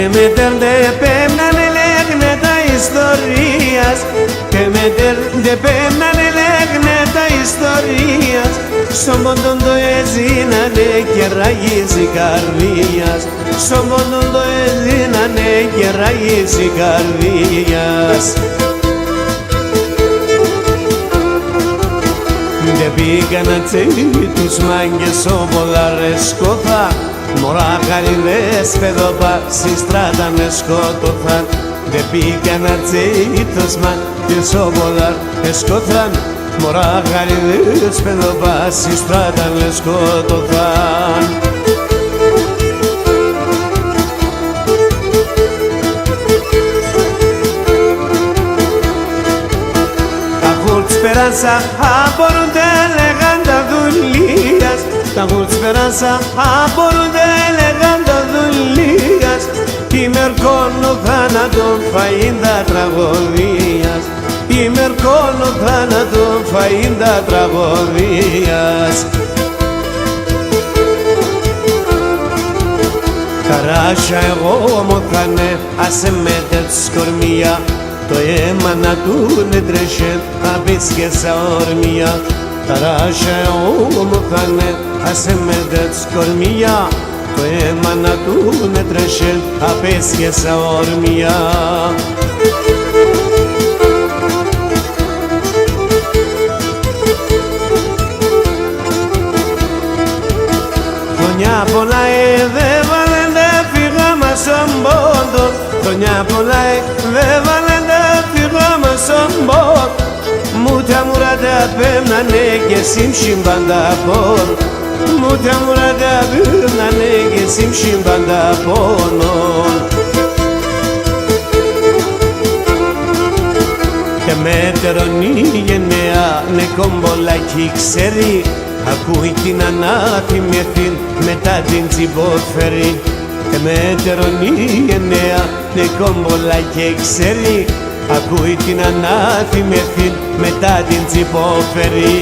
Και με τερντεπέμνανε λέγνε τα ιστορίας, και με τερντεπέμνανε λέγνε τα ιστορίας, στον πόντον το έζηνανε και ραγίζει καρδίας, στον πόντον το έζηνανε και ραγίζει καρδίας. Δε πήγανα τους μάγκες όπολα σκόθα, μωρά χαριδές παιδόπα στη στράτα με σκότωθαν. Δε πήγανα τους μάγκες όπολα σκόθαν, μωρά χαριδές παιδόπα στη στράτα με σκότωθαν. Speranța apărut de eleganta δουλείας, τα γουτ speranța apărut de eleganta δουλείας, η μερκόνο θάνατον φαΐντα τραγωδίας, η μερκόνο θάνατον φαΐντα τραγωδίας. Καράσια εγώ μου θανε, άσε με τέτ σκορμία, το αίμα να του νετρέχε απίσκεσα ορμία. Ταράσια μου θανε, άσε με τέτ σκορμία, το αίμα να του νετρέχε απίσκεσα ορμία. Χρονιά πολλά δε βάλεν δε φύγαμε στον πόντο, χρονιά πολλά δε βάλεν στον πόντο, μου τα μουράτα πέμνανε και συμφιμπάντα πόνο, μου τα μουράτα πέμνανε και συμφιμπάντα πόνο. Και μέτερον γενναία νεκομπολάκι ξέρει, ακούει την ανάθυμη ευθύν μετά την τσιμπόφερη. Και μέτερον γενναία νεκομπολάκι ξέρει, ακούει την ανάθυμη ευθύν μετά την τσιπόφερη.